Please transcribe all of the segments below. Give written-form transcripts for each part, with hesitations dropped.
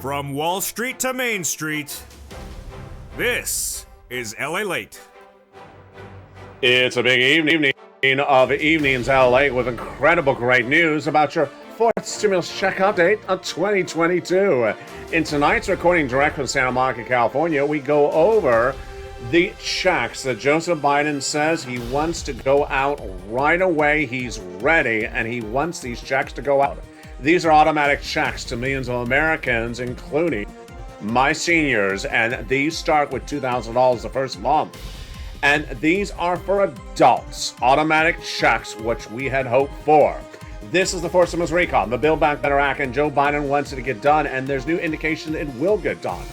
From Wall Street to Main Street, this is LALATE. It's a big evening of Evenings LA with incredible great news about your fourth stimulus check update of 2022. In tonight's recording direct from Santa Monica, California, we go over the checks that Joseph Biden says he wants to go out right away. He's ready, and he wants these checks to go out. These are automatic checks to millions of Americans, including my seniors, and these start with $2,000 the first month. And these are for adults, automatic checks, which we had hoped for. This is the fourth stimulus recon, the Build Back Better Act, and Joe Biden wants it to get done, and there's new indication it will get done.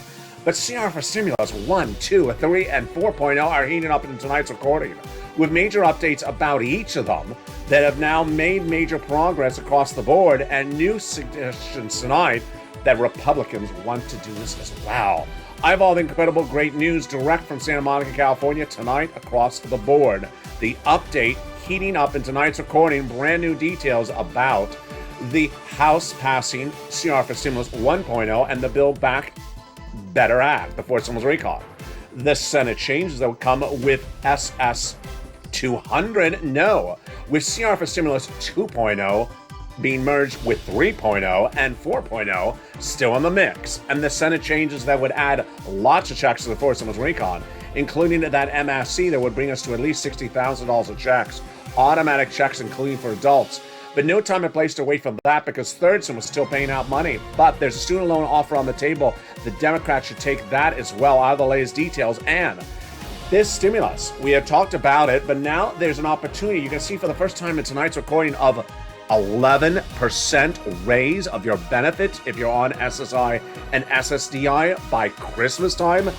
But CR for stimulus 1, 2, 3, and 4.0 are heating up in tonight's recording, with major updates about each of them that have now made major progress across the board, and new suggestions tonight that Republicans want to do this as well. I have all the incredible great news direct from Santa Monica, California tonight across the board. The update heating up in tonight's recording, brand new details about the House passing CR for stimulus 1.0 and the Build Back Better Act, the fourth stimulus recall. The Senate changes that would come with SS200, no, with CR for stimulus 2.0 being merged with 3.0 and 4.0 still in the mix. And the Senate changes that would add lots of checks to the fourth stimulus recon, including that MSC that would bring us to at least $60,000 of checks, automatic checks including for adults. But no time and place to wait for that, because third stimulus was still paying out money. But there's a student loan offer on the table. The Democrats should take that as well out of the latest details. And this stimulus, we have talked about it, but now there's an opportunity. You can see for the first time in tonight's recording of 11% raise of your benefits if you're on SSI and SSDI by Christmas time.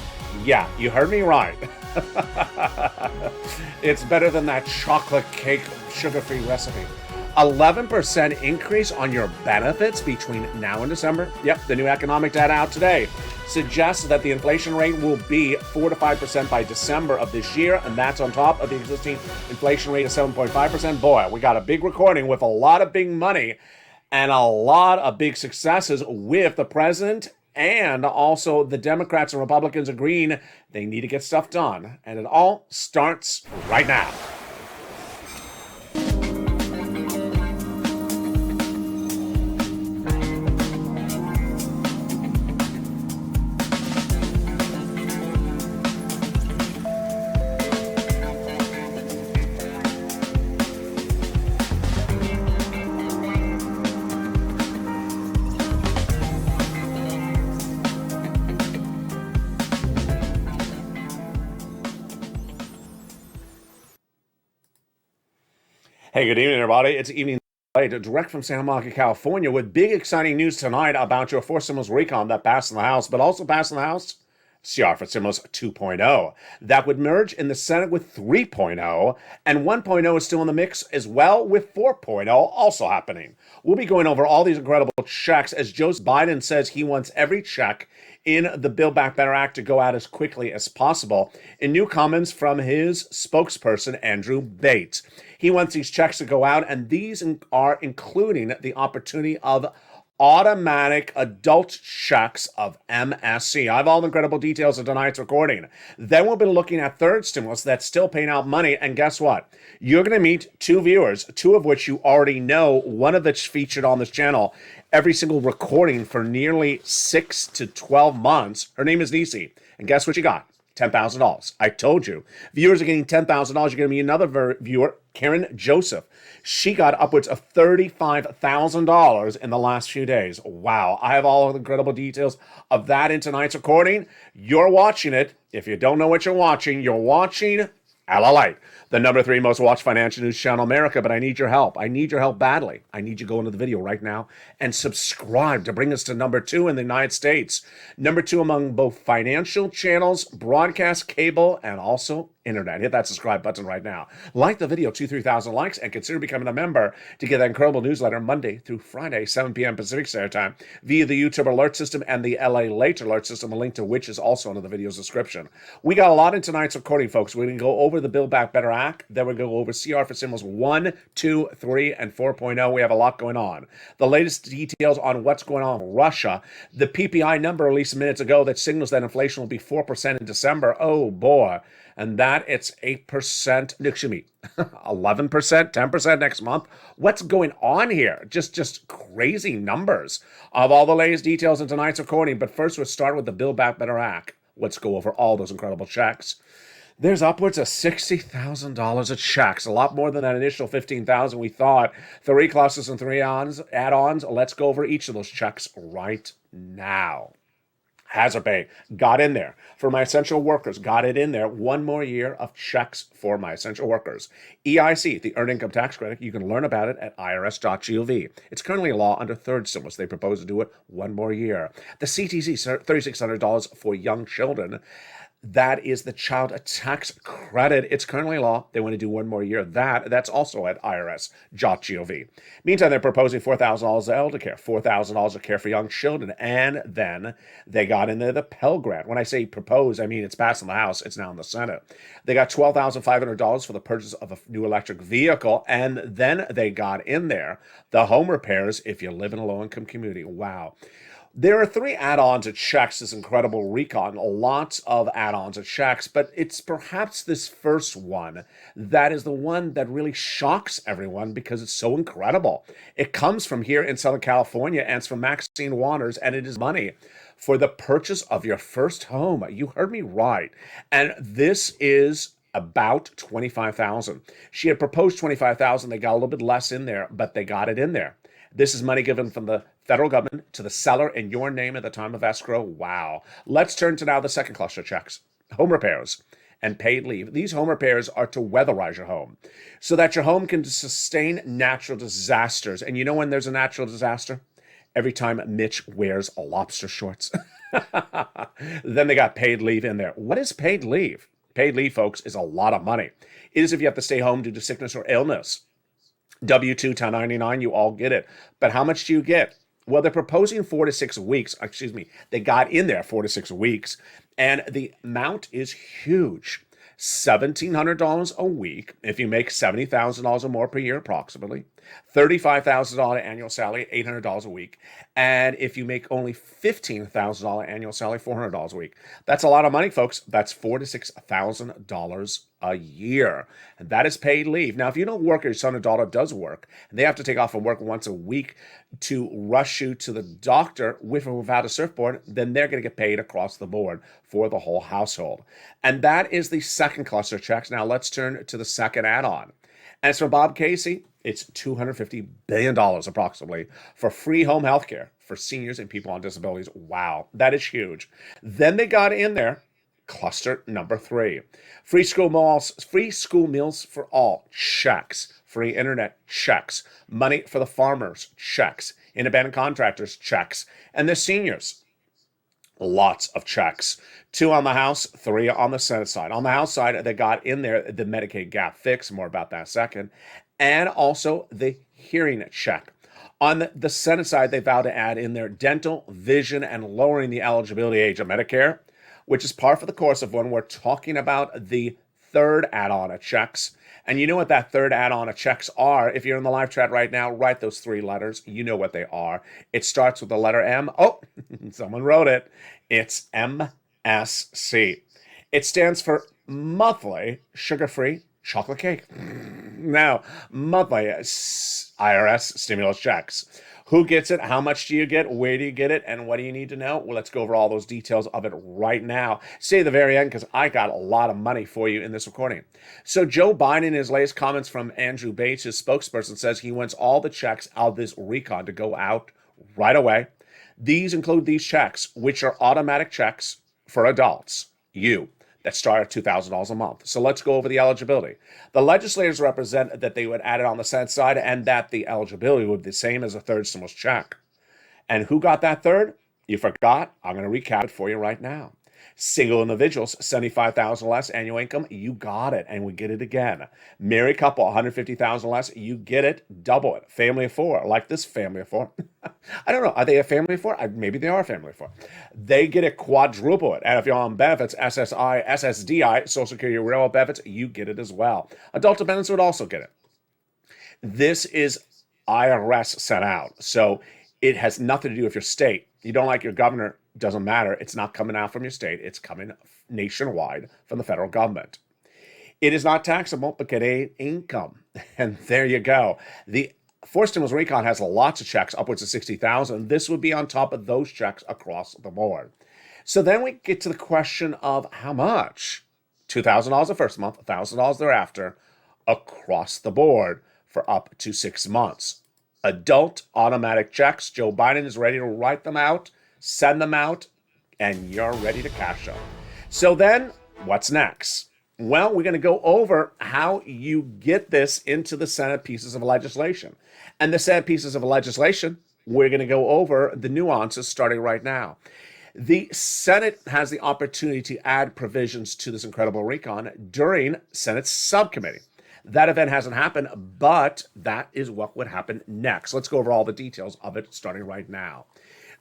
Yeah, you heard me right. It's better than that chocolate cake sugar-free recipe. 11% increase on your benefits between now and December. Yep, the new economic data out today suggests that the inflation rate will be 4 to 5% by December of this year, and that's on top of the existing inflation rate of 7.5%. Boy, we got a big recording with a lot of big money and a lot of big successes with the president and also the Democrats and Republicans agreeing they need to get stuff done. And it all starts right now. Hey, good evening, everybody. It's Evening LALATE, direct from Santa Monica, California, with big exciting news tonight about your fourth stimulus recon that passed in the House, but also passed in the House CR for stimulus 2.0. That would merge in the Senate with 3.0, and 1.0 is still in the mix as well, with 4.0 also happening. We'll be going over all these incredible checks as Joe Biden says he wants every check in the Build Back Better Act to go out as quickly as possible. In new comments from his spokesperson, Andrew Bates, he wants these checks to go out, and these are including the opportunity of automatic adult checks of MSC. I have all the incredible details of tonight's recording. Then we'll be looking at third stimulus that's still paying out money, and guess what? You're going to meet two viewers, two of which you already know, one of which featured on this channel every single recording for nearly 6 to 12 months. Her name is Nisi, and guess what you got? $10,000. I told you. Viewers are getting $10,000. You're going to meet another viewer, Karen Joseph. She got upwards of $35,000 in the last few days. Wow. I have all the incredible details of that in tonight's recording. You're watching it. If you don't know what you're watching LALATE, the number 3 most watched financial news channel in America, but I need your help. I need your help badly. I need you to go into the video right now and subscribe to bring us to number 2 in the United States. Number 2 among both financial channels, broadcast, cable, and also internet. Hit that subscribe button right now. Like the video, 3,000 likes, and consider becoming a member to get that incredible newsletter Monday through Friday, 7 p.m. Pacific Standard Time, via the YouTube alert system and the LALATE alert system, a link to which is also under the video's description. We got a lot in tonight's recording, folks. We're going to go over the Build Back Better Act, then we'll go over CR for Symbols 1, 2, 3, and 4.0. We have a lot going on. The latest details on what's going on in Russia, the PPI number released minutes ago that signals that inflation will be 4% in December. Oh boy. And that it's 8%, 11%, 10% next month. What's going on here? Just crazy numbers. Of all the latest details in tonight's recording, but first we'll start with the Build Back Better Act. Let's go over all those incredible checks. There's upwards of $60,000 of checks, a lot more than that initial $15,000 we thought. 3 clusters and 3 add-ons. Let's go over each of those checks right now. Hazard pay, got in there. For my essential workers, got it in there. 1 more year of checks for my essential workers. EIC, the Earned Income Tax Credit, you can learn about it at irs.gov. It's currently a law under third stimulus. They propose to do it 1 more year. The CTC, $3,600 for young children. That is the Child Tax Credit. It's currently law. They want to do 1 more year. That's also at irs.gov. Meantime, they're proposing $4,000 of elder care, $4,000 of care for young children, and then they got in there the Pell Grant. When I say propose, I mean it's passed in the House. It's now in the Senate. They got $12,500 for the purchase of a new electric vehicle, and then they got in there the home repairs if you live in a low-income community. Wow. There are 3 add-ons of checks, this incredible recon, lots of add-ons of checks, but it's perhaps this first one that is the one that really shocks everyone because it's so incredible. It comes from here in Southern California, and it's from Maxine Waters, and it is money for the purchase of your first home. You heard me right. And this is about $25,000. She had proposed $25,000. They got a little bit less in there, but they got it in there. This is money given from the federal government to the seller in your name at the time of escrow. Wow. Let's turn to now the second cluster of checks. Home repairs and paid leave. These home repairs are to weatherize your home so that your home can sustain natural disasters. And you know when there's a natural disaster? Every time Mitch wears lobster shorts. Then they got paid leave in there. What is paid leave? Paid leave, folks, is a lot of money. It is if you have to stay home due to sickness or illness. W-2, 1099, you all get it. But how much do you get? Well, they're proposing 4 to 6 weeks. They got in there 4 to 6 weeks. And the amount is huge. $1,700 a week if you make $70,000 or more per year, approximately. $35,000 annual salary, $800 a week. And if you make only $15,000 annual salary, $400 a week. That's a lot of money, folks. That's $4,000 to $6,000 a year. And that is paid leave. Now, if you don't work or your son or daughter does work, and they have to take off from work once a week to rush you to the doctor with or without a surfboard, then they're going to get paid across the board for the whole household. And that is the second cluster of checks. Now, let's turn to the second add-on. As for Bob Casey, it's $250 billion approximately for free home health care for seniors and people on disabilities. Wow, that is huge. Then they got in there cluster number 3. Free school meals for all, checks. Free internet, checks. Money for the farmers, checks. Independent contractors, checks. And the seniors, lots of checks. 2 on the House, 3 on the Senate side. On the House side, they got in there the Medicaid gap fix, more about that in a second, and also the hearing check. On the Senate side, they vowed to add in their dental, vision, and lowering the eligibility age of Medicare, which is par for the course of when we're talking about the third add-on of checks. And you know what that third add-on of checks are. If you're in the live chat right now, write those 3 letters. You know what they are. It starts with the letter M. Oh, someone wrote it. It's MSC. It stands for monthly sugar-free chocolate cake. Now, monthly IRS stimulus checks. Who gets it? How much do you get? Where do you get it? And what do you need to know? Well, let's go over all those details of it right now. Stay at the very end because I got a lot of money for you in this recording. So Joe Biden, in his latest comments from Andrew Bates, his spokesperson, says he wants all the checks out of this recon to go out right away. These include these checks, which are automatic checks for adults, you, that start at $2,000 a month. So let's go over the eligibility. The legislators represent that they would add it on the Senate side and that the eligibility would be the same as a third stimulus check. And who got that third? You forgot. I'm going to recap it for you right now. Single individuals, 75,000 less annual income, you got it, and we get it again. Married couple, 150,000 less, you get it, double it. Family of four, like this family of four. I don't know, are they a family of four? Maybe they are a family of four. They get it, quadruple it. And if you're on benefits, SSI, SSDI, Social Security Railroad benefits, you get it as well. Adult dependents would also get it. This is IRS sent out, so it has nothing to do with your state. You don't like your governor, doesn't matter. It's not coming out from your state. It's coming nationwide from the federal government. It is not taxable, but get a income. And there you go. The forced stimulus recon has lots of checks, upwards of 60,000. This would be on top of those checks across the board. So then we get to the question of how much. $2,000 the first month, $1,000 thereafter, across the board for up to 6 months. Adult automatic checks. Joe Biden is ready to write them out, send them out, and you're ready to cash them. So then, what's next? Well, we're going to go over how you get this into the Senate pieces of legislation. And the Senate pieces of legislation, we're going to go over the nuances starting right now. The Senate has the opportunity to add provisions to this incredible recon during Senate subcommittee. That event hasn't happened, but that is what would happen next. Let's go over all the details of it starting right now.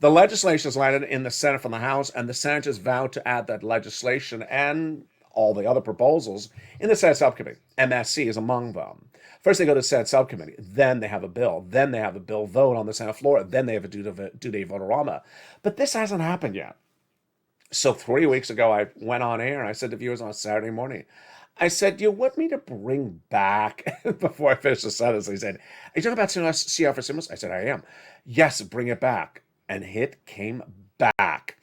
The legislation is landed in the Senate from the House, and the senators vowed to add that legislation and all the other proposals in the Senate subcommittee. MSC is among them. First, they go to the Senate subcommittee. Then they have a bill. Then they have a bill vote on the Senate floor. Then they have a due-date vote-a-rama. But this hasn't happened yet. So 3 weeks ago, I went on air, and I said to viewers on Saturday morning, I said, you want me to bring back, before I finished the sentence, he said, are you talking about CR for stimulus? I said, I am. Yes, bring it back. And it came back.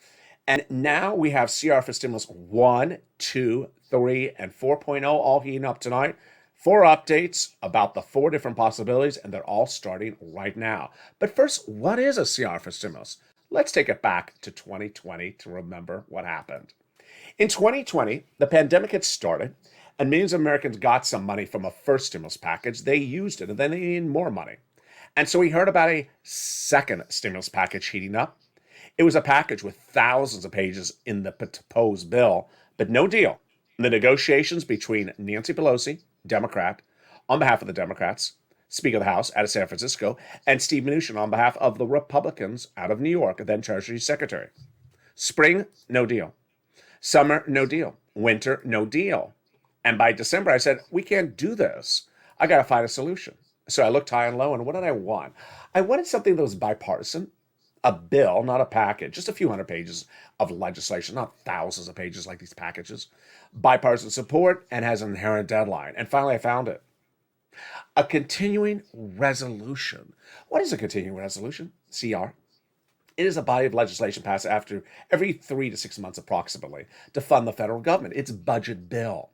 And now we have CR for stimulus 1, 2, 3, and 4.0 all heating up tonight. 4 updates about the 4 different possibilities, and they're all starting right now. But first, what is a CR for stimulus? Let's take it back to 2020 to remember what happened. In 2020, the pandemic had started, and millions of Americans got some money from a first stimulus package. They used it, and then they needed more money. And so we heard about a second stimulus package heating up. It was a package with thousands of pages in the proposed bill, but no deal. The negotiations between Nancy Pelosi, Democrat, on behalf of the Democrats, Speaker of the House out of San Francisco, and Steve Mnuchin on behalf of the Republicans out of New York, then Treasury Secretary. Spring, no deal. Summer, no deal. Winter, no deal. And by December, I said, we can't do this. I got to find a solution. So I looked high and low, and what did I want? I wanted something that was bipartisan, a bill, not a package, just a few hundred pages of legislation, not thousands of pages like these packages. Bipartisan support and has an inherent deadline. And finally, I found it. A continuing resolution. What is a continuing resolution? CR. It is a body of legislation passed after every 3 to 6 months approximately to fund the federal government. It's a budget bill.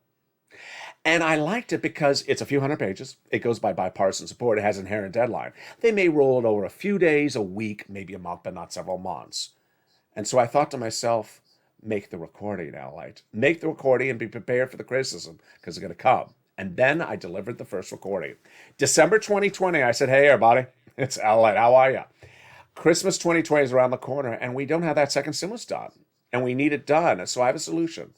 And I liked it because it's a few hundred pages. It goes by bipartisan support. It has an inherent deadline. They may roll it over a few days, a week, maybe a month, but not several months. And so I thought to myself, make the recording, LALATE. Make the recording and be prepared for the criticism because it's going to come. And then I delivered the first recording. December 2020, I said, hey, everybody, it's LALATE. How are you? Christmas 2020 is around the corner, and we don't have that second stimulus done. And we need it done. So I have a solution.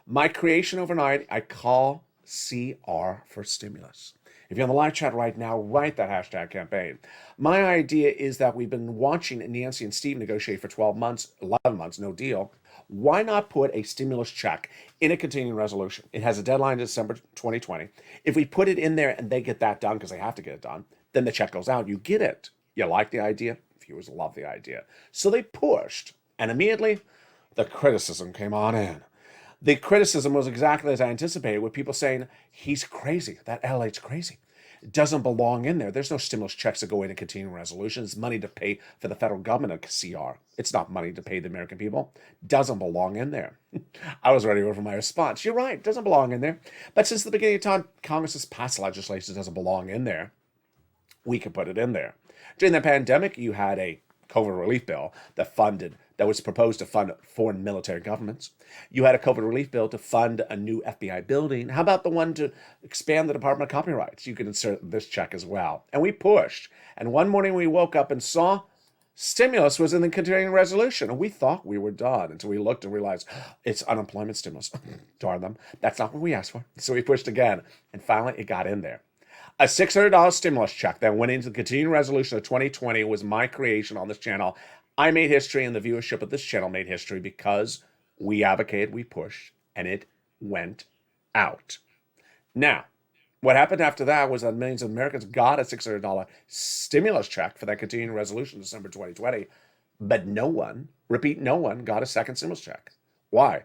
My creation overnight, I call CR for stimulus. If you're on the live chat right now, write that hashtag campaign. My idea is that we've been watching Nancy and Steve negotiate for 12 months, 11 months, no deal. Why not put a stimulus check in a continuing resolution? It has a deadline in December 2020. If we put it in there and they get that done because they have to get it done, then the check goes out. You get it. You like the idea? Viewers love the idea. So they pushed, and immediately the criticism came on in. The criticism was exactly as I anticipated, with people saying, he's crazy. That LA's crazy. It doesn't belong in there. There's no stimulus checks that go in a continuing resolution. It's money to pay for the federal government of CR. It's not money to pay the American people. Doesn't belong in there. I was ready for my response. You're right. Doesn't belong in there. But since the beginning of time, Congress has passed legislation that doesn't belong in there. We can put it in there. During the pandemic, you had a COVID relief bill that was proposed to fund foreign military governments. You had a COVID relief bill to fund a new FBI building. How about the one to expand the Department of Copyrights? You could insert this check as well. And we pushed. And one morning we woke up and saw stimulus was in the continuing resolution. And we thought we were done until we looked and realized it's unemployment stimulus. Darn them. That's not what we asked for. So we pushed again. And finally, it got in there. A $600 stimulus check that went into the continuing resolution of 2020 was my creation on this channel. I made history, and the viewership of this channel made history because we advocated, we pushed, and it went out. Now, what happened after that was that millions of Americans got a $600 stimulus check for that continuing resolution in December 2020, but no one, repeat, no one got a second stimulus check. Why?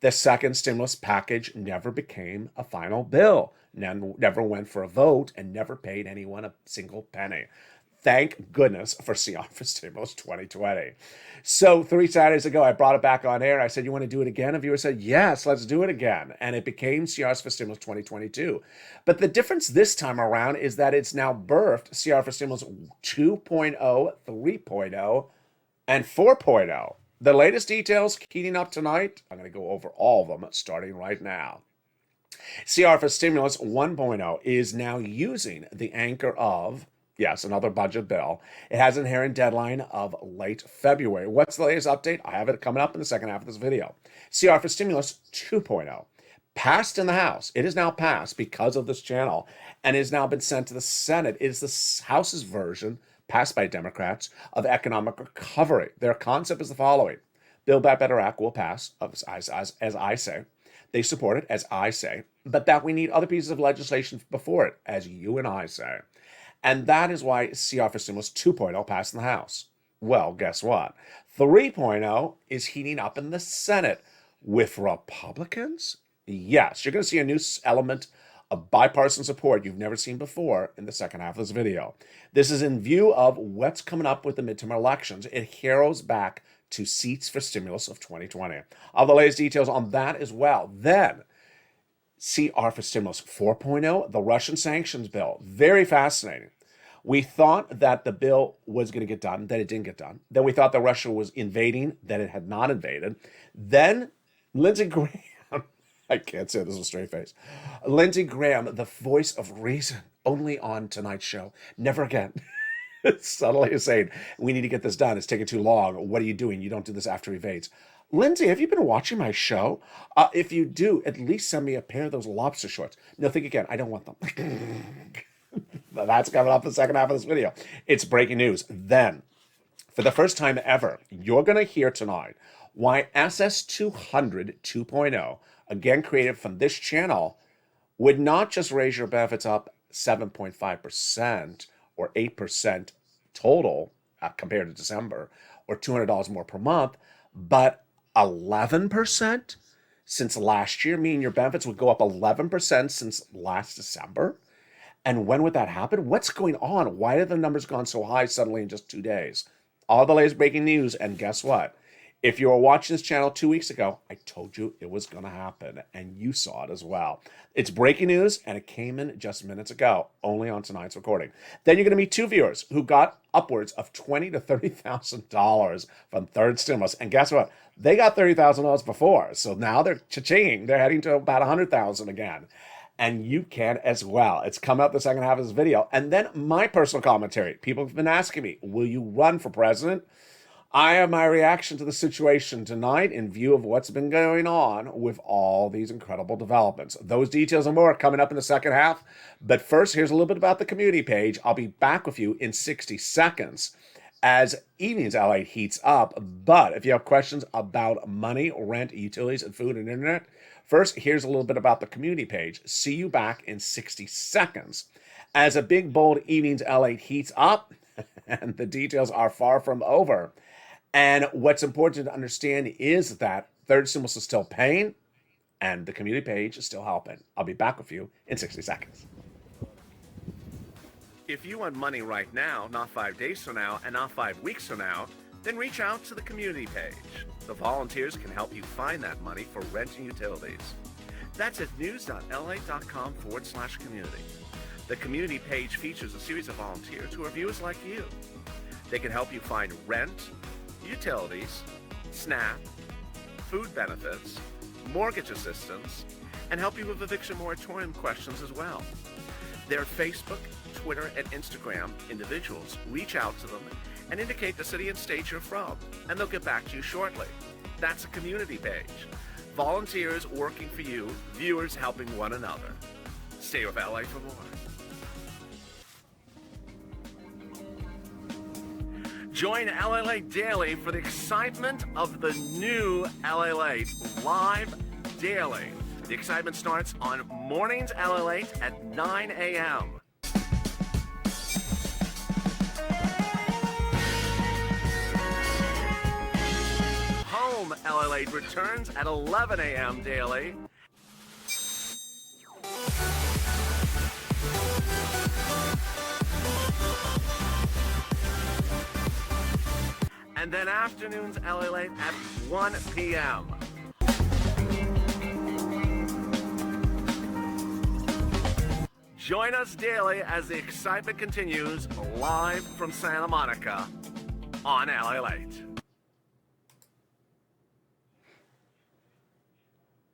The second stimulus package never became a final bill, never went for a vote, and never paid anyone a single penny. Thank goodness for CR for Stimulus 2020. So 3 Saturdays ago, I brought it back on air. I said, you want to do it again? A viewer said, yes, let's do it again. And it became CRs for Stimulus 2022. But the difference this time around is that it's now birthed CR for Stimulus 2.0, 3.0, and 4.0. The latest details heating up tonight. I'm going to go over all of them starting right now. CR for Stimulus 1.0 is now using the anchor of, yes, another budget bill. It has an inherent deadline of late February. What's the latest update? I have it coming up in the second half of this video. CR for Stimulus 2.0. Passed in the House. It is now passed because of this channel and has now been sent to the Senate. It is the House's version, passed by Democrats, of economic recovery. Their concept is the following. Build Back Better Act will pass, as I say. They support it, as I say, but that we need other pieces of legislation before it, as you and I say. And that is why CR for Stimulus 2.0 passed in the House. Well, guess what? 3.0 is heating up in the Senate with Republicans. Yes, you're going to see a new element of bipartisan support you've never seen before in the second half of this video. This is in view of what's coming up with the midterm elections. It harrows back to seats for stimulus of 2020. All the latest details on that as well. Then, CR for Stimulus 4.0, the Russian sanctions bill. Very fascinating. We thought that the bill was going to get done, that it didn't get done. Then we thought that Russia was invading, that it had not invaded. Then Lindsey Graham, I can't say this with a straight face. Lindsey Graham, the voice of reason, only on tonight's show. Never again. Subtly is saying, we need to get this done. It's taking too long. What are you doing? You don't do this after he evades. Lindsay, have you been watching my show? If you do, at least send me a pair of those lobster shorts. No, think again. I don't want them. That's coming up in the second half of this video. It's breaking news. Then, for the first time ever, you're going to hear tonight why SS200 2.0, again created from this channel, would not just raise your benefits up 7.5% or 8% total compared to December, or $200 more per month, but 11% since last year, meaning your benefits would go up 11% since last December. And when would that happen? What's going on? Why have the numbers gone so high suddenly in just 2 days? All the latest breaking news, and guess what? If you were watching this channel 2 weeks ago, I told you it was going to happen, and you saw it as well. It's breaking news, and it came in just minutes ago, only on tonight's recording. Then you're going to meet 2 viewers who got upwards of $20,000 to $30,000 from third stimulus, and guess what? They got $30,000 before, so now they're cha-ching. They're heading to about $100,000 again. And you can as well. It's coming up the second half of this video. And then my personal commentary. People have been asking me, will you run for president? I have my reaction to the situation tonight in view of what's been going on with all these incredible developments. Those details and more coming up in the second half. But first, here's a little bit about the community page. I'll be back with you in 60 seconds as evening's LA heats up. But if you have questions about money, rent, utilities, and food and internet, first, here's a little bit about the community page. See you back in 60 seconds. As a big, bold evening's LA heats up, and the details are far from over. And what's important to understand is that third stimulus is still paying, and the community page is still helping. I'll be back with you in 60 seconds. If you want money right now, not 5 days from now, and not 5 weeks from now, then reach out to the community page. The volunteers can help you find that money for rent and utilities. That's at news.la.com/community. The community page features a series of volunteers who are viewers like you. They can help you find rent, utilities, SNAP, food benefits, mortgage assistance, and help you with eviction moratorium questions as well. Their Facebook, Twitter, and Instagram individuals reach out to them and indicate the city and state you're from, and they'll get back to you shortly. That's a community page. Volunteers working for you, viewers helping one another. Stay with LA for more. Join LALATE Daily for the excitement of the new LALATE live daily. The excitement starts on mornings LALATE at 9 a.m. Home LALATE returns at 11 a.m. daily. And then afternoons LALATE at 1 p.m. Join us daily as the excitement continues live from Santa Monica on LALATE.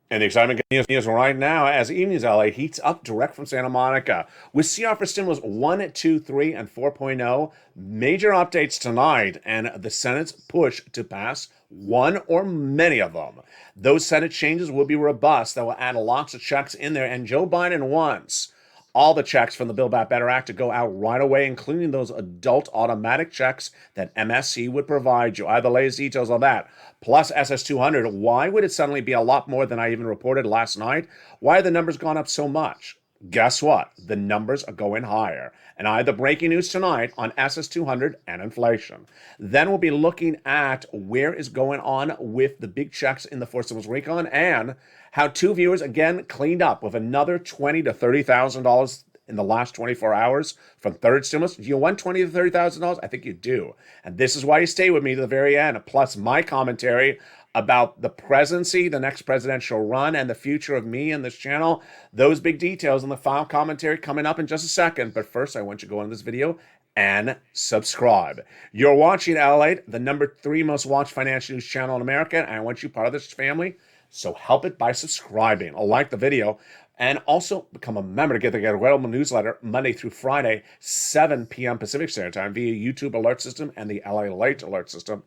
And the excitement continues right now as Evenings LA heats up direct from Santa Monica with CR for stimulus 1, 2, 3, and 4.0. Major updates tonight and the Senate's push to pass one or many of them. Those Senate changes will be robust. That will add lots of checks in there. And Joe Biden wants all the checks from the Build Back Better Act to go out right away, including those adult automatic checks that MSC would provide you. I have the latest details on that. Plus SS200. Why would it suddenly be a lot more than I even reported last night? Why have the numbers gone up so much? Guess what? The numbers are going higher. And I have the breaking news tonight on SS200 and inflation. Then we'll be looking at where is going on with the big checks in the Forced Stimulus Recon and how two viewers again cleaned up with another $20,000 to $30,000 in the last 24 hours from third stimulus. Do you want $20,000 to $30,000? I think you do. And this is why you stay with me to the very end. Plus my commentary about the presidency, the next presidential run, and the future of me and this channel. Those big details in the final commentary coming up in just a second. But first, I want you to go into this video and subscribe. You're watching LALATE, the #3 most watched financial news channel in America, and I want you part of this family. So help it by subscribing. Like the video. And also become a member to get the incredible newsletter Monday through Friday, 7 p.m. Pacific Standard Time via YouTube alert system and the LALATE alert system.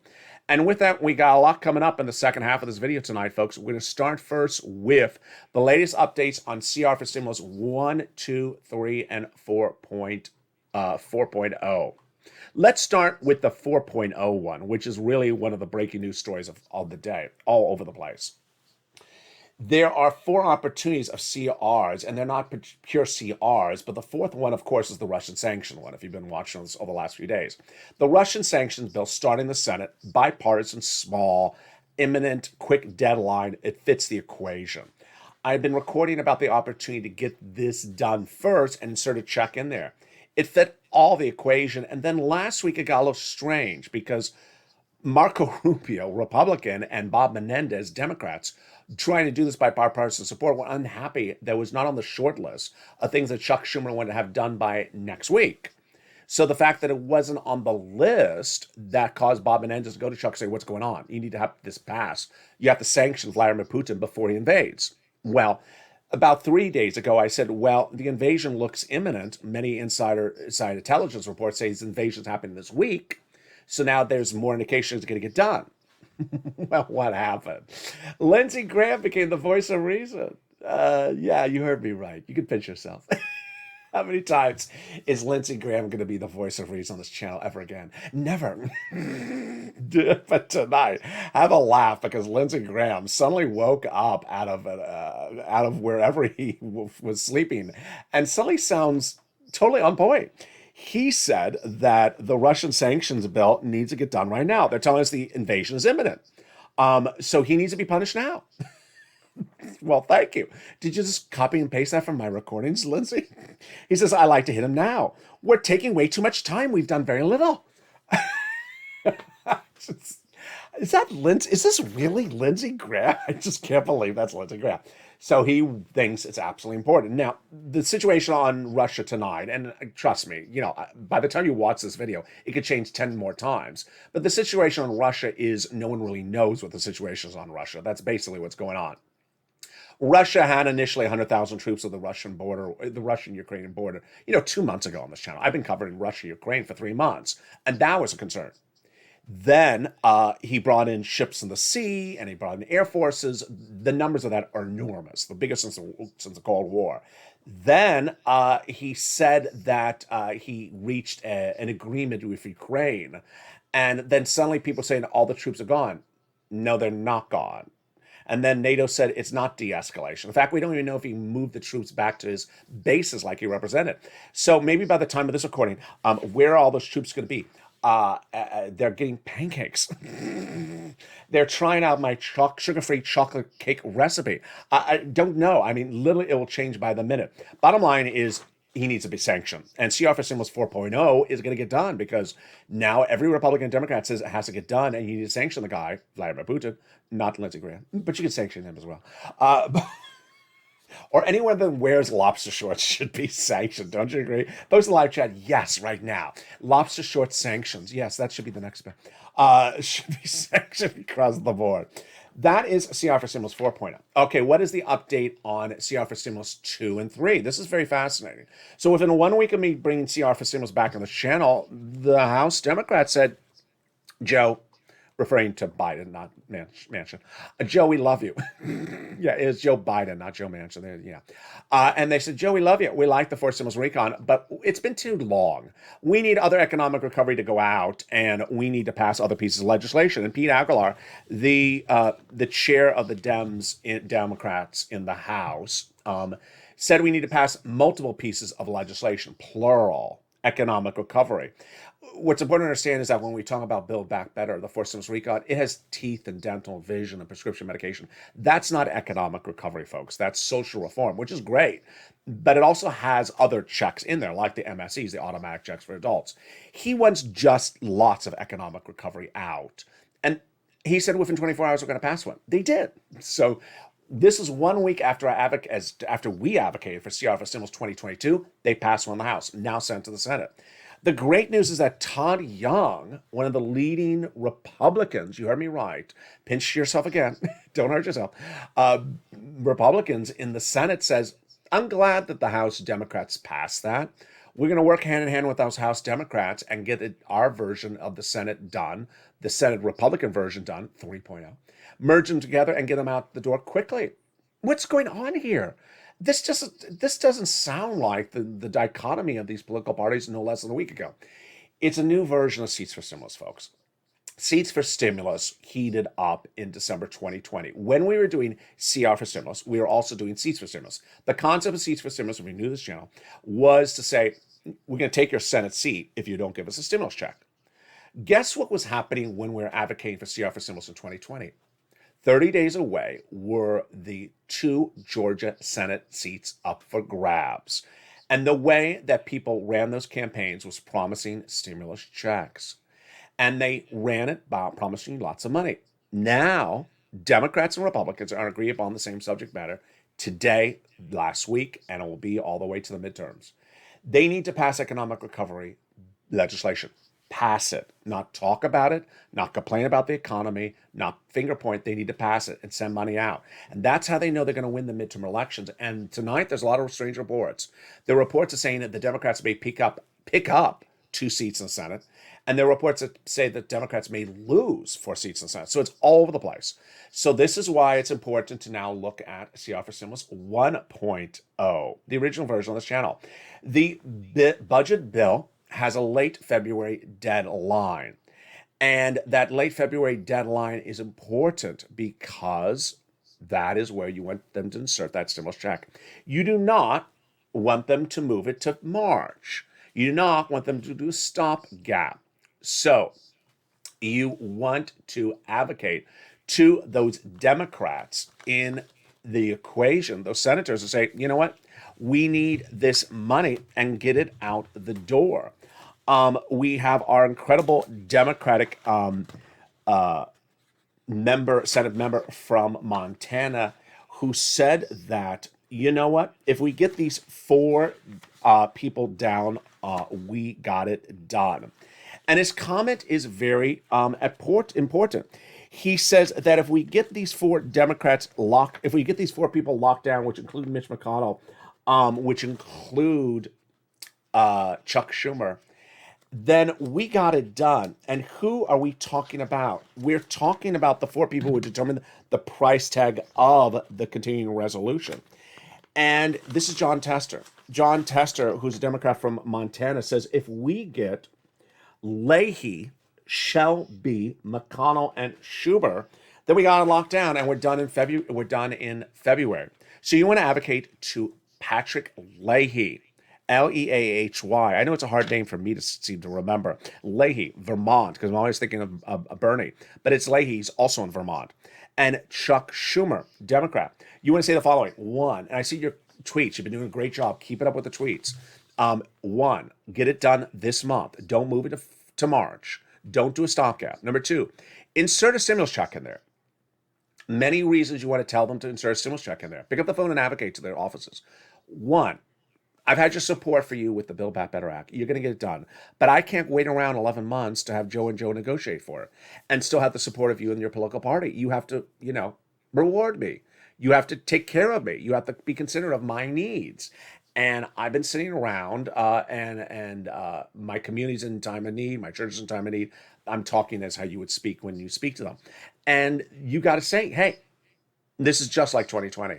And with that, we got a lot coming up in the second half of this video tonight, folks. We're going to start first with the latest updates on CR for Stimulus 1, 2, 3, and 4.0. Let's start with the 4.0 one, which is really one of the breaking news stories of the day, all over the place. There are 4 opportunities of CRs, and they're not pure CRs, but the fourth one, of course, is the Russian sanction one, if you've been watching this over the last few days. The Russian sanctions bill starting the Senate, bipartisan, small, imminent, quick deadline. It fits the equation. I've been recording about the opportunity to get this done first and insert a check in there. It fit all the equation, and then last week it got a little strange because Marco Rubio, Republican, and Bob Menendez, Democrats, trying to do this by bipartisan support, were unhappy that was not on the short list of things that Chuck Schumer wanted to have done by next week. So the fact that it wasn't on the list, that caused Bob Menendez to go to Chuck and say, what's going on? You need to have this pass. You have to sanction Vladimir Putin before he invades. Well, about 3 days ago, I said, well, the invasion looks imminent. Many inside intelligence reports say this invasion's happening this week. So now there's more indication it's going to get done. Well, what happened? Lindsey Graham became the voice of reason. Yeah, you heard me right. You can pinch yourself. How many times is Lindsey Graham going to be the voice of reason on this channel ever again? Never. But tonight, have a laugh because Lindsey Graham suddenly woke up out of wherever he was sleeping and suddenly sounds totally on point. He said that the Russian sanctions bill needs to get done right now. They're telling us the invasion is imminent. So he needs to be punished now. Well, thank you. Did you just copy and paste that from my recordings, Lindsay? He says, I like to hit him now. We're taking way too much time. We've done very little. Is that Lindsay? Is this really Lindsey Graham? I just can't believe that's Lindsey Graham. So he thinks it's absolutely important. Now, the situation on Russia tonight, and trust me, by the time you watch this video, it could change 10 more times. But the situation on Russia is no one really knows what the situation is on Russia. That's basically what's going on. Russia had initially 100,000 troops at the Russian border, the Russian-Ukrainian border, 2 months ago on this channel. I've been covering Russia-Ukraine for 3 months, and that was a concern. Then he brought in ships in the sea, and he brought in air forces. The numbers of that are enormous, the biggest since the Cold War. Then he said that he reached an agreement with Ukraine, and then suddenly people saying all the troops are gone. No, they're not gone. And then NATO said it's not de-escalation. In fact, we don't even know if he moved the troops back to his bases like he represented. So maybe by the time of this recording, where are all those troops going to be? They're getting pancakes. They're trying out my sugar-free chocolate cake recipe. I don't know. I mean, literally, it will change by the minute. Bottom line is he needs to be sanctioned. And CR for Stimulus 4.0 is going to get done because now every Republican and Democrat says it has to get done, and you need to sanction the guy, Vladimir Putin, not Lindsey Graham, but you can sanction him as well. Or anyone that wears lobster shorts should be sanctioned. Don't you agree? Post the live chat. Yes, right now. Lobster short sanctions. Yes, that should be the next bit. Should be sanctioned across the board. That is CR for Stimulus 4.0. Okay, what is the update on CR for Stimulus 2 and 3? This is very fascinating. So within 1 week of me bringing CR for Stimulus back on the channel, the House Democrats said, Joe, referring to Biden, not Manchin. Joe, we love you. Yeah, it was Joe Biden, not Joe Manchin. Yeah. And they said, Joe, we love you. We like the forced stimulus recon, but it's been too long. We need other economic recovery to go out, and we need to pass other pieces of legislation. And Pete Aguilar, the chair of the Democrats in the House, said we need to pass multiple pieces of legislation, plural, economic recovery. What's important to understand is that when we talk about Build Back Better, the forced stimulus recon, it has teeth and dental, vision, and prescription medication. That's not economic recovery, folks. That's social reform, which is great. But it also has other checks in there, like the MSEs, the automatic checks for adults. He wants just lots of economic recovery out. And he said within 24 hours we're going to pass one. They did. So this is 1 week after we advocated for CR for Stimulus 2022. They passed one in the House, now sent to the Senate. The great news is that Todd Young, one of the leading Republicans, you heard me right, pinch yourself again, don't hurt yourself, Republicans in the Senate says, I'm glad that the House Democrats passed that. We're going to work hand in hand with those House Democrats and get our version of the Senate done, the Senate Republican version done, 3.0, merge them together and get them out the door quickly. What's going on here? This doesn't sound like the dichotomy of these political parties no less than a week ago. It's a new version of Seats for Stimulus, folks. Seats for Stimulus heated up in December 2020. When we were doing CR for Stimulus, we were also doing Seats for Stimulus. The concept of Seats for Stimulus, if you're new to this channel, was to say, we're going to take your Senate seat if you don't give us a stimulus check. Guess what was happening when we were advocating for CR for Stimulus in 2020? 30 days away were the 2 Georgia Senate seats up for grabs. And the way that people ran those campaigns was promising stimulus checks. And they ran it by promising lots of money. Now, Democrats and Republicans are agreeing upon the same subject matter today, last week, and it will be all the way to the midterms. They need to pass economic recovery legislation. Pass it, not talk about it, not complain about the economy, not finger point. They need to pass it and send money out. And that's how they know they're going to win the midterm elections. And tonight, there's a lot of strange reports. The reports are saying that the Democrats may pick up 2 seats in the Senate. And there are reports that say that Democrats may lose 4 seats in the Senate. So it's all over the place. So this is why it's important to now look at CR for Stimulus 1.0, the original version of this channel. The budget bill has a late February deadline. And that late February deadline is important because that is where you want them to insert that stimulus check. You do not want them to move it to March. You do not want them to do a stopgap. So you want to advocate to those Democrats in the equation, those senators, to say, you know what? We need this money and get it out the door. We have our incredible Democratic Senate member from Montana who said that, you know what, if we get these 4 people down, we got it done. And his comment is very important. He says that if we get these four if we get these four people locked down, which include Mitch McConnell, which include Chuck Schumer, then we got it done. And who are we talking about? We're talking about the four people who determine the price tag of the continuing resolution. And this is John Tester. John Tester, who's a Democrat from Montana, says if we get Leahy, Shelby, McConnell, and Schumer, then we got it locked down, and we're done in February. We're done in February. So you want to advocate to Patrick Leahy, Leahy. I know it's a hard name for me to seem to remember. Leahy, Vermont, because I'm always thinking of Bernie, but it's Leahy. He's also in Vermont. And Chuck Schumer, Democrat. You want to say the following. One, and I see your tweets. You've been doing a great job. Keep it up with the tweets. One, get it done this month. Don't move it to March. Don't do a stopgap. Number two, insert a stimulus check in there. Many reasons you want to tell them to insert a stimulus check in there. Pick up the phone and advocate to their offices. One, I've had your support for you with the Build Back Better Act. You're going to get it done. But I can't wait around 11 months to have Joe and Joe negotiate for it and still have the support of you and your political party. You have to, reward me. You have to take care of me. You have to be considerate of my needs. And I've been sitting around and my community's in time of need. My church is in time of need. I'm talking as how you would speak when you speak to them. And you got to say, hey, this is just like 2020.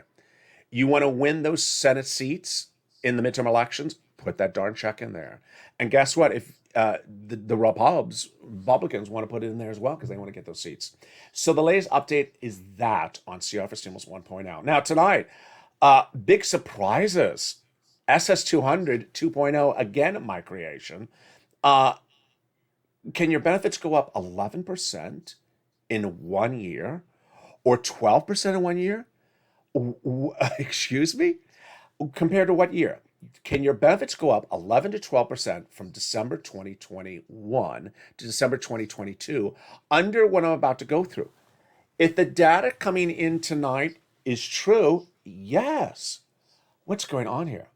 You want to win those Senate seats in the midterm elections, put that darn check in there. And guess what? If the Republicans want to put it in there as well because they want to get those seats. So the latest update is that on CR for Stimulus 1.0. Now tonight, big surprises. SS200 2.0, again, my creation. Can your benefits go up 11% in 1 year or 12% in 1 year? Excuse me? Compared to what year? Can your benefits go up 11 to 12% from December 2021 to December 2022 under what I'm about to go through? If the data coming in tonight is true, yes. What's going on here?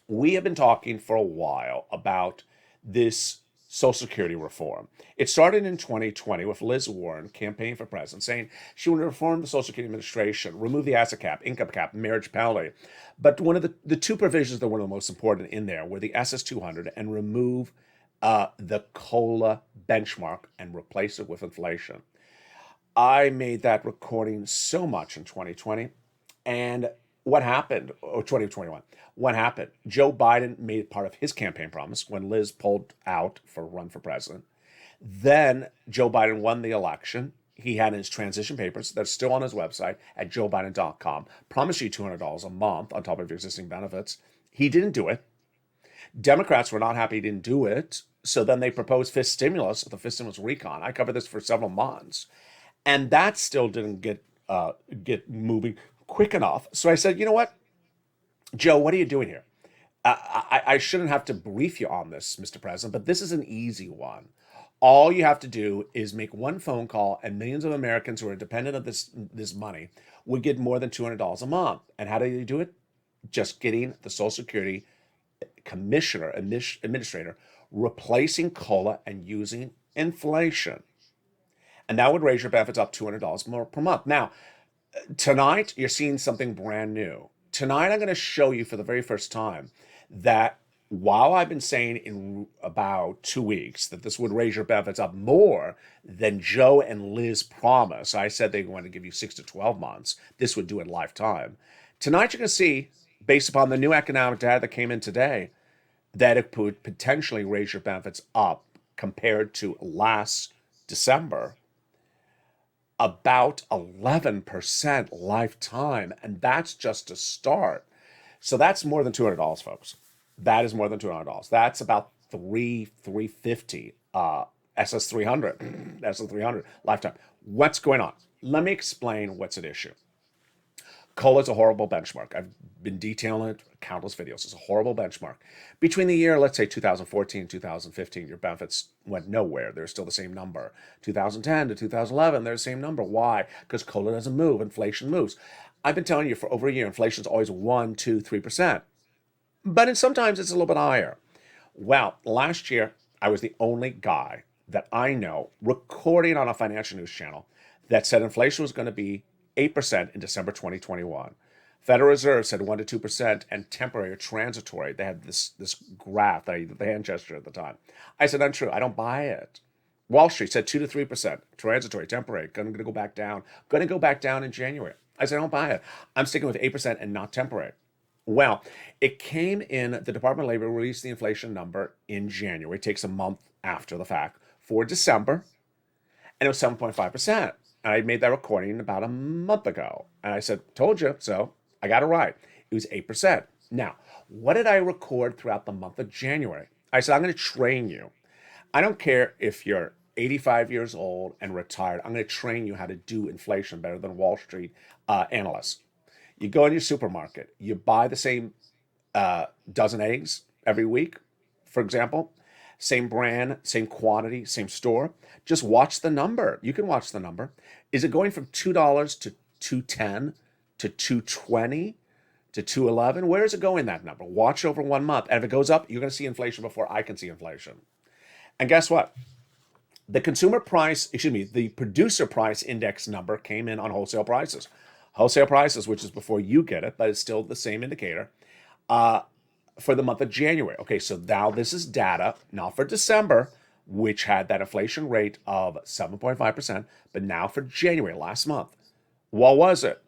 We have been talking for a while about this Social Security reform. It started in 2020 with Liz Warren campaigning for president, saying she wanted to reform the Social Security Administration, remove the asset cap, income cap, marriage penalty. But one of the two provisions that were the most important in there were the SS200 and remove the COLA benchmark and replace it with inflation. I made that recording so much in 2020. And what happened, or 2021, what happened? Joe Biden made it part of his campaign promise when Liz pulled out for a run for president. Then Joe Biden won the election. He had his transition papers that's still on his website at joebiden.com. Promised you $200 a month on top of your existing benefits. He didn't do it. Democrats were not happy he didn't do it. So then they proposed fifth stimulus, the fifth stimulus recon. I covered this for several months. And that still didn't get moving quick enough. So I said, you know what? Joe, what are you doing here? I shouldn't have to brief you on this, Mr. President, but this is an easy one. All you have to do is make one phone call, and millions of Americans who are dependent on this money would get more than $200 a month. And how do you do it? Just getting the Social Security administrator, replacing COLA and using inflation. And that would raise your benefits up $200 more per month. Now, tonight, you're seeing something brand new. Tonight, I'm going to show you for the very first time that while I've been saying in about 2 weeks that this would raise your benefits up more than Joe and Liz promised, I said they wanted to give you 6 to 12 months. This would do it lifetime. Tonight, you're going to see, based upon the new economic data that came in today, that it could potentially raise your benefits up compared to last December about 11% lifetime, and that's just a start. So that's more than $200, folks. That is more than $200. That's about $350 SS300 SS300 lifetime. What's going on? Let me explain what's at issue. COLA is a horrible benchmark. I've been detailing it countless videos. It's a horrible benchmark. Between the year, let's say 2014 and 2015, your benefits went nowhere. They're still the same number. 2010 to 2011, they're the same number. Why? Because COLA doesn't move. Inflation moves. I've been telling you for over a year, inflation is always 1, 2, 3%. But sometimes it's a little bit higher. Well, last year, I was the only guy that I know recording on a financial news channel that said inflation was going to be 8% in December 2021. Federal Reserve said 1 to 2% and temporary or transitory. They had this graph that I used the hand gesture at the time. I said, untrue. I don't buy it. Wall Street said 2 to 3%, transitory, temporary, going to go back down, going to go back down in January. I said, I don't buy it. I'm sticking with 8% and not temporary. Well, it came in, the Department of Labor released the inflation number in January. It takes a month after the fact for December, and it was 7.5%. And I made that recording about a month ago. And I said, told you, so I got it right. It was 8%. Now, what did I record throughout the month of January? I said, I'm going to train you. I don't care if you're 85 years old and retired. I'm going to train you how to do inflation better than Wall Street analysts. You go in your supermarket, you buy the same dozen eggs every week, for example, same brand, same quantity, same store. Just watch the number. You can watch the number. Is it going from $2 to $2.10 to $2.20 to $2.11? Where is it going, that number? Watch over 1 month. And if it goes up, you're going to see inflation before I can see inflation. And guess what? The the producer price index number came in on wholesale prices. Wholesale prices, which is before you get it, but it's still the same indicator, for the month of January. Okay, so now this is data, not for December, which had that inflation rate of 7.5%, but now for January, last month. What was it?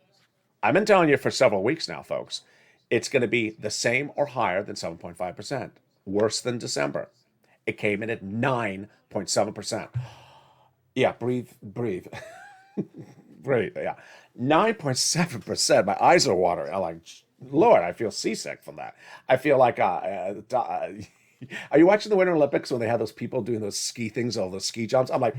I've been telling you for several weeks now, folks. It's going to be the same or higher than 7.5%, worse than December. It came in at 9.7%. Yeah, breathe. Breathe, yeah. 9.7%. My eyes are watering. I'm like, Lord, I feel seasick from that. I feel like, are you watching the Winter Olympics when they have those people doing those ski things, all those ski jumps? I'm like,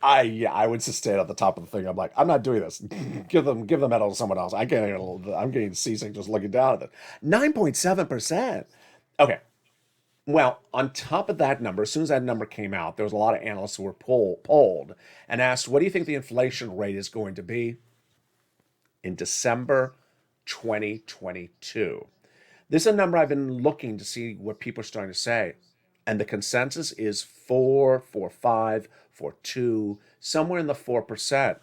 I would just stand at the top of the thing. I'm like, I'm not doing this. Give the medal to someone else. I'm getting seasick just looking down at it. 9.7%. Okay. Well, on top of that number, as soon as that number came out, there was a lot of analysts who were polled and asked, what do you think the inflation rate is going to be in December 2022? This is a number I've been looking to see what people are starting to say. And the consensus is 4, 4.5, 4.2, somewhere in the 4%.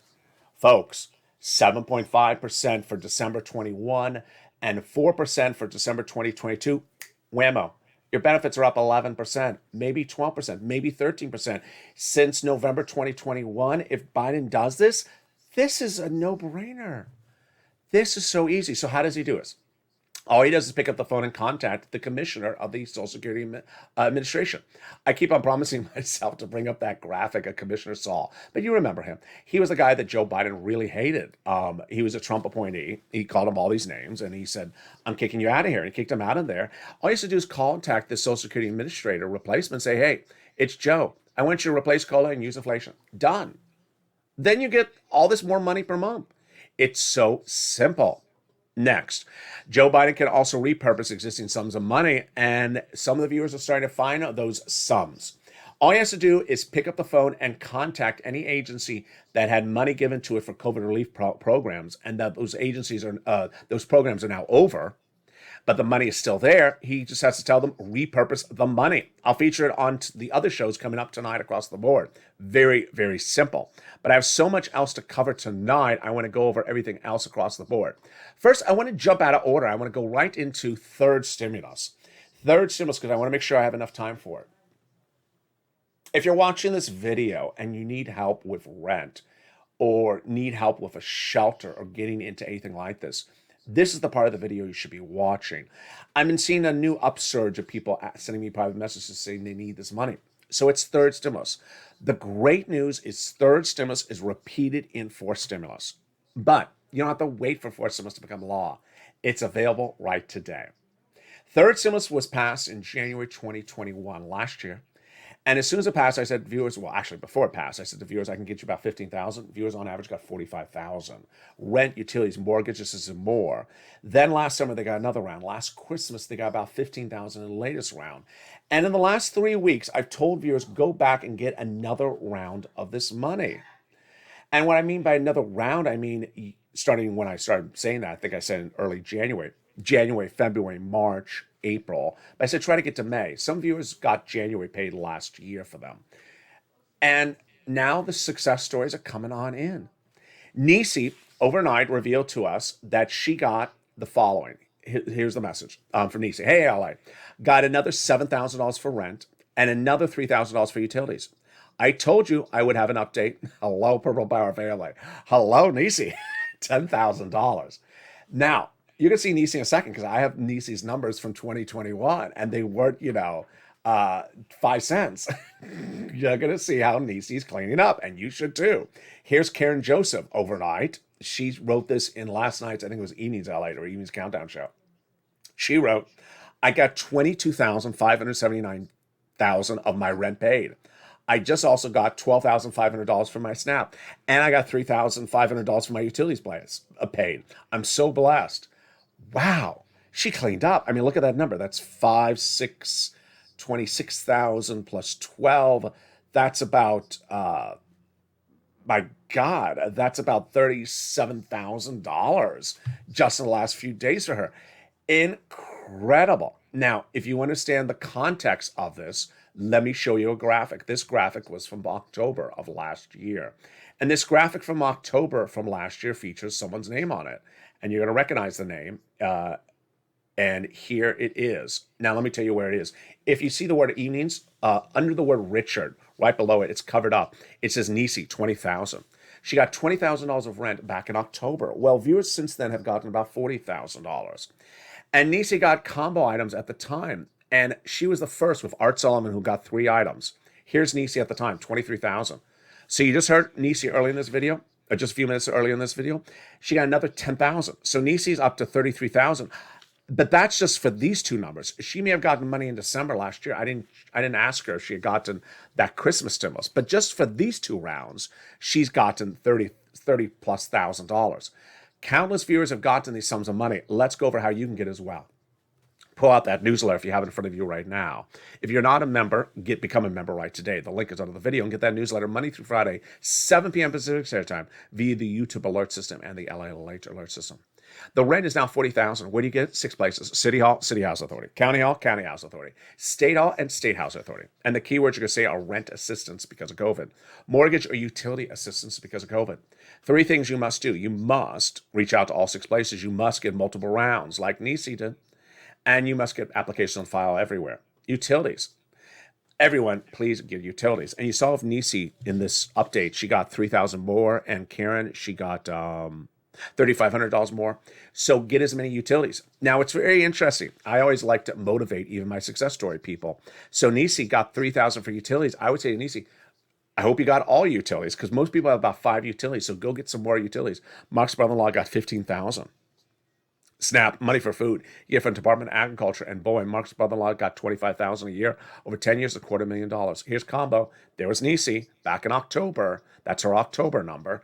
Folks, 7.5% for December 21 and 4% for December 2022. Whammo. Your benefits are up 11%, maybe 12%, maybe 13% since November 2021. If Biden does this, this is a no-brainer. This is so easy. So how does he do it? All he does is pick up the phone and contact the commissioner of the Social Security Administration. I keep on promising myself to bring up that graphic of Commissioner Saul, but you remember him. He was the guy that Joe Biden really hated. He was a Trump appointee. He called him all these names, and he said, I'm kicking you out of here. And he kicked him out of there. All he has to do is contact the Social Security Administrator replacement, say, hey, it's Joe. I want you to replace COLA and use inflation. Done. Then you get all this more money per month. It's so simple. Next, Joe Biden can also repurpose existing sums of money, and some of the viewers are starting to find out those sums. All he has to do is pick up the phone and contact any agency that had money given to it for COVID relief programs, and that those programs are now over, but the money is still there. He just has to tell them, repurpose the money. I'll feature it on the other shows coming up tonight across the board. Very, very simple. But I have so much else to cover tonight. I want to go over everything else across the board. First, I want to jump out of order. I want to go right into third stimulus. Third stimulus, because I want to make sure I have enough time for it. If you're watching this video and you need help with rent or need help with a shelter or getting into anything like this, this is the part of the video you should be watching. I've been seeing a new upsurge of people sending me private messages saying they need this money. So it's third stimulus. The great news is third stimulus is repeated in fourth stimulus. But you don't have to wait for fourth stimulus to become law. It's available right today. Third stimulus was passed in January 2021, last year. And as soon as it passed, I said, viewers, well, actually, before it passed, I said to viewers, I can get you about 15,000. Viewers on average got 45,000. Rent, utilities, mortgages, and more. Then last summer, they got another round. Last Christmas, they got about 15,000 in the latest round. And in the last 3 weeks, I've told viewers, go back and get another round of this money. And what I mean by another round, I mean, starting when I started saying that, I think I said in early January, February, March, April. But I said, try to get to May. Some viewers got January paid last year for them. And now the success stories are coming on in. Nisi overnight revealed to us that she got the following. Here's the message from Nisi. Hey, LA, got another $7,000 for rent and another $3,000 for utilities. I told you I would have an update. Hello, Purple Power of LA. Hello, Nisi. $10,000. Now, you're going to see Nisi in a second because I have Nisi's numbers from 2021 and they weren't, 5 cents. You're going to see how Nisi's cleaning up, and you should too. Here's Karen Joseph overnight. She wrote this in last night's, I think it was Evening's LA or Evening's Countdown show. She wrote, I got $22,579 of my rent paid. I just also got $12,500 for my SNAP, and I got $3,500 for my utilities plans paid. I'm so blessed. Wow, she cleaned up. I mean, look at that number. That's 26,000 plus 12. That's about, my God, that's about $37,000 just in the last few days for her. Incredible. Now, if you understand the context of this, let me show you a graphic. This graphic was from October of last year. And this graphic from October from last year features someone's name on it. And you're going to recognize the name. And here it is. Now, let me tell you where it is. If you see the word evenings, under the word Richard, right below it, it's covered up. It says Nisi, $20,000. She got $20,000 of rent back in October. Well, viewers since then have gotten about $40,000. And Nisi got combo items at the time. And she was the first with Art Solomon who got 3 items. Here's Nisi at the time, $23,000. So you just heard Nisi early in this video, or just a few minutes earlier in this video. She got another $10,000. So Nisi's up to $33,000. But that's just for these two numbers. She may have gotten money in December last year. I didn't ask her if she had gotten that Christmas stimulus. But just for these 2 rounds, she's gotten $30 plus thousand. Countless viewers have gotten these sums of money. Let's go over how you can get as well. Pull out that newsletter if you have it in front of you right now. If you're not a member, become a member right today. The link is under the video, and get that newsletter Monday through Friday, 7 p.m. Pacific Standard Time via the YouTube alert system and the LALATE alert system. The rent is now $40,000. Where do you get it? 6 places: City Hall, City House Authority; County Hall, County House Authority; State Hall, and State House Authority. And the keywords you're going to say are rent assistance because of COVID, mortgage or utility assistance because of COVID. 3 things you must do. You must reach out to all 6 places. You must get multiple rounds like Nisi did. And you must get applications on file everywhere. Utilities. Everyone, please get utilities. And you saw with Nisi in this update, she got $3,000 more, and Karen, she got $3,500 more. So get as many utilities. Now, it's very interesting. I always like to motivate even my success story people. So Nisi got $3,000 for utilities. I would say to Nisi, I hope you got all utilities, because most people have about 5 utilities. So go get some more utilities. Mark's brother-in-law got $15,000. SNAP, money for food, you get from Department of Agriculture and Boeing. Mark's brother-in-law got $25,000 a year. Over 10 years, $250,000. Here's combo. There was Nisi back in October. That's her October number.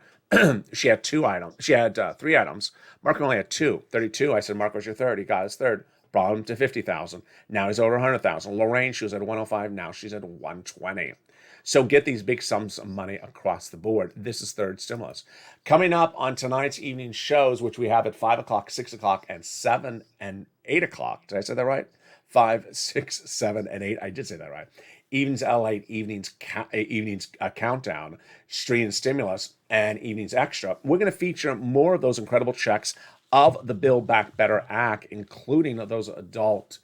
She had 2 items. She had 3 items. Mark only had 2. 32. I said, Mark, was your third? He got his third. Brought him to $50,000. Now he's over $100,000. Lorraine, she was at $105. Now she's at $120. So get these big sums of money across the board. This is third stimulus. Coming up on tonight's evening shows, which we have at 5 o'clock, 6 o'clock, and 7 and 8 o'clock. Did I say that right? 5, 6, 7, and 8. I did say that right. Evenings LA, evenings countdown, stream stimulus, and evenings extra. We're going to feature more of those incredible checks of the Build Back Better Act, including those adult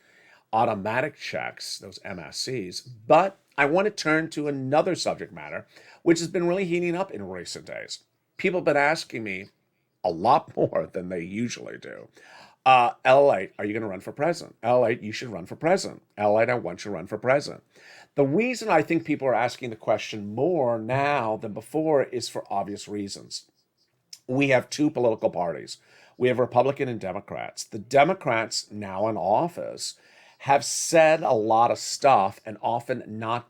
automatic checks, those MSCs. But I want to turn to another subject matter, which has been really heating up in recent days. People have been asking me a lot more than they usually do. LALATE, are you going to run for president? LALATE, you should run for president. LALATE, I want you to run for president. The reason I think people are asking the question more now than before is for obvious reasons. We have 2 political parties. We have Republican and Democrats. The Democrats now in office have said a lot of stuff and often not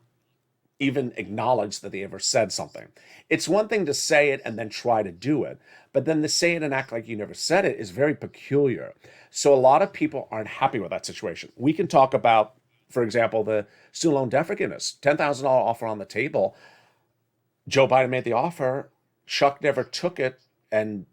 even acknowledged that they ever said something. It's one thing to say it and then try to do it, but then to say it and act like you never said it is very peculiar. So a lot of people aren't happy with that situation. We can talk about, for example, the student loan debt forgiveness, $10,000 offer on the table. Joe Biden made the offer. Chuck never took it, and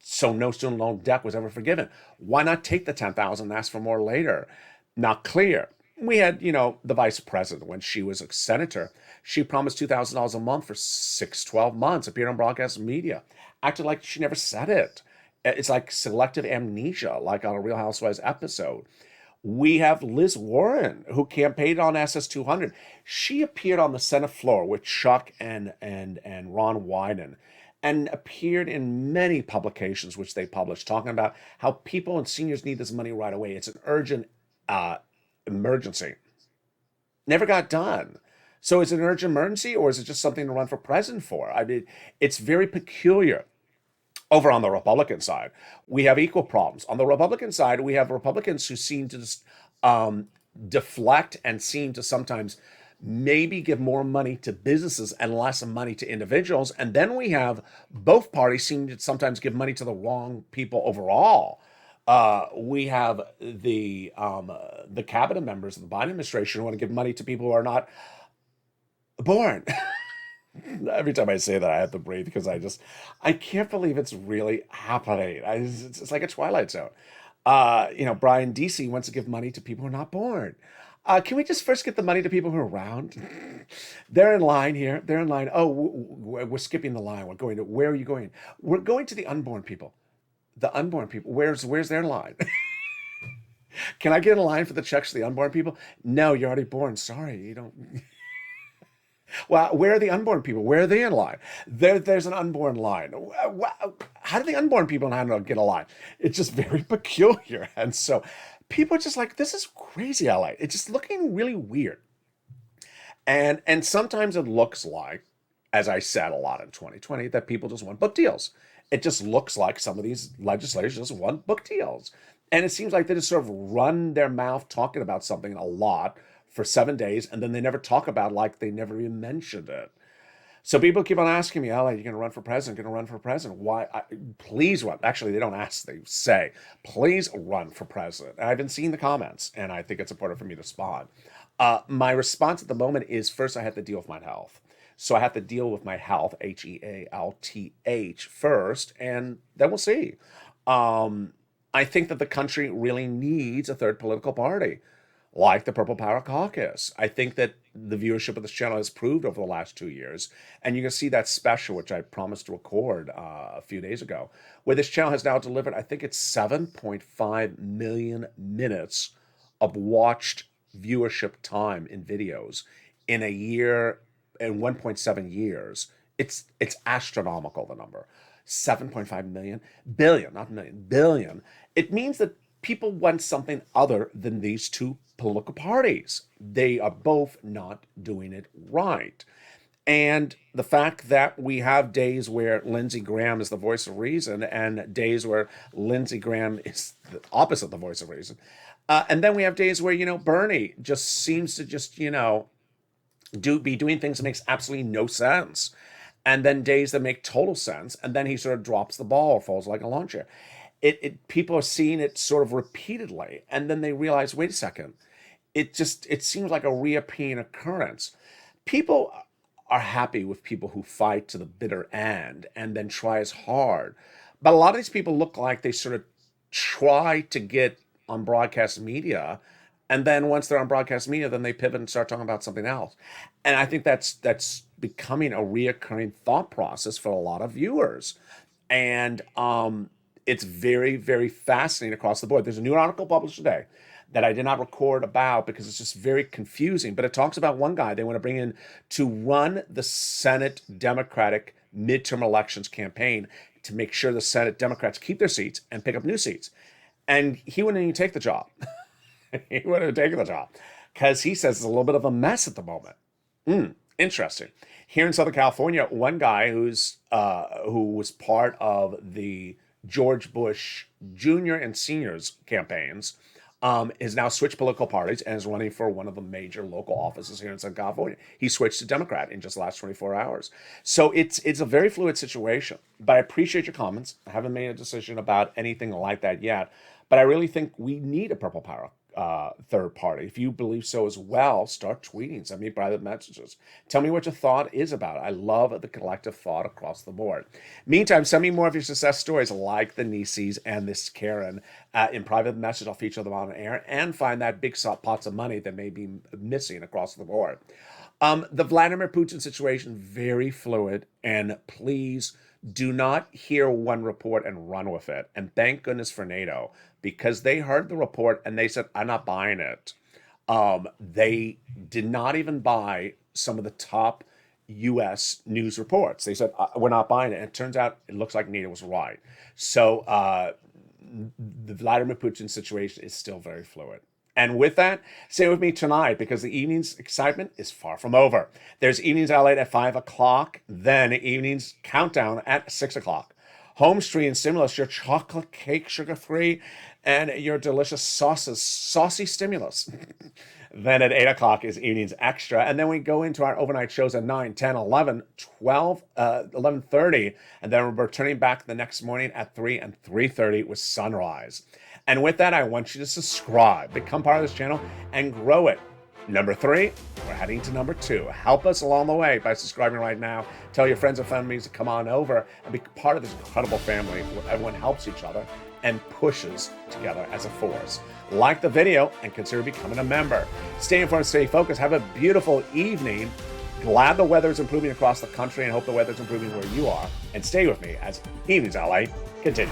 so no student loan debt was ever forgiven. Why not take the $10,000 and ask for more later? Not clear. We had, the vice president when she was a senator. She promised $2,000 a month for 12 months, appeared on broadcast media, acted like she never said it. It's like selective amnesia, like on a Real Housewives episode. We have Liz Warren, who campaigned on SS200. She appeared on the Senate floor with Chuck and Ron Wyden and appeared in many publications which they published, talking about how people and seniors need this money right away. It's an urgent emergency. Never got done. So is it an urgent emergency, or is it just something to run for president for? I mean, it's very peculiar. Over on the Republican side, we have equal problems. On the Republican side, we have Republicans who seem to just deflect and seem to sometimes maybe give more money to businesses and less money to individuals. And then we have both parties seem to sometimes give money to the wrong people overall. We have the cabinet members of the Biden administration who want to give money to people who are not born. Every time I say that, I have to breathe because I can't believe it's really happening. It's like a Twilight Zone. Brian DC wants to give money to people who are not born. Can we just first get the money to people who are around? They're in line here. They're in line. Oh, we're skipping the line. Where are you going? We're going to the unborn people. The unborn people. Where's their line? Can I get a line for the checks to the unborn people? No, you're already born. Sorry, you don't. Well, where are the unborn people? Where are they in line? There's an unborn line. How do the unborn people know how to get a line? It's just very peculiar. And so people are just like, this is crazy, LA. It's just looking really weird. And sometimes it looks like, as I said a lot in 2020, that people just want book deals. It just looks like some of these legislators just want book deals. And it seems like they just sort of run their mouth talking about something a lot for 7 days, and then they never talk about it, like they never even mentioned it. So people keep on asking me, "Ella, you're going to run for president? Going to run for president? Why? Please run." Actually, they don't ask; they say, "Please run for president." And I've been seeing the comments, and I think it's important for me to respond. My response at the moment is, first, I have to deal with my health. So I have to deal with my health, HEALTH, first, and then we'll see. I think that the country really needs a third political party, like the Purple Power Caucus. I think that the viewership of this channel has proved over the last 2 years. And you can see that special, which I promised to record a few days ago, where this channel has now delivered, I think it's 7.5 million minutes of watched viewership time in videos in a year, in 1.7 years. It's astronomical, the number. 7.5 million, billion, not million, billion. It means that people want something other than these two political parties. They are both not doing it right. And the fact that we have days where Lindsey Graham is the voice of reason and days where Lindsey Graham is the opposite of the voice of reason. And then we have days where, Bernie just seems to just, be doing things that makes absolutely no sense. And then days that make total sense. And then he sort of drops the ball or falls like a lawn chair. People are seeing it sort of repeatedly, and then they realize, wait a second, it seems like a reappearing occurrence. People are happy with people who fight to the bitter end and then try as hard. But a lot of these people look like they sort of try to get on broadcast media, and then once they're on broadcast media, then they pivot and start talking about something else. And I think that's becoming a reoccurring thought process for a lot of viewers. And it's very, very fascinating across the board. There's a new article published today that I did not record about because it's just very confusing. But it talks about one guy they want to bring in to run the Senate Democratic midterm elections campaign to make sure the Senate Democrats keep their seats and pick up new seats. And he wouldn't even take the job. He wouldn't have taken the job because he says it's a little bit of a mess at the moment. Interesting. Here in Southern California, one guy who was part of the George Bush Jr. and Senior's campaigns has now switched political parties and is running for one of the major local offices here in Southern California. He switched to Democrat in just the last 24 hours. So it's a very fluid situation. But I appreciate your comments. I haven't made a decision about anything like that yet. But I really think we need a Purple Power third party. If you believe so as well, start tweeting, send me private messages. Tell me what your thought is about it. I love the collective thought across the board. Meantime, send me more of your success stories like the Nises and this Karen in private message. I'll feature them on air and find that big pots of money that may be missing across the board. The Vladimir Putin situation, very fluid, and please do not hear one report and run with it. And thank goodness for NATO, because they heard the report and they said, I'm not buying it. They did not even buy some of the top U.S. news reports. They said, we're not buying it. And it turns out it looks like NATO was right. So the Vladimir Putin situation is still very fluid. And with that, stay with me tonight because the evening's excitement is far from over. There's Evenings LALATE at 5 o'clock, then Evenings Countdown at 6 o'clock. Home Street Stimulus, your chocolate cake, sugar-free, and your delicious saucy stimulus. Then at 8 o'clock is Evenings Extra, and then we go into our overnight shows at 9, 10, 11, 12, 11:30, and then we're returning back the next morning at 3 and 3:30 with Sunrise. And with that, I want you to subscribe, become part of this channel, and grow it. Number 3, we're heading to number 2. Help us along the way by subscribing right now. Tell your friends and families to come on over and be part of this incredible family where everyone helps each other and pushes together as a force. Like the video and consider becoming a member. Stay informed, stay focused. Have a beautiful evening. Glad the weather is improving across the country and hope the weather's improving where you are. And stay with me as Evenings LA continues.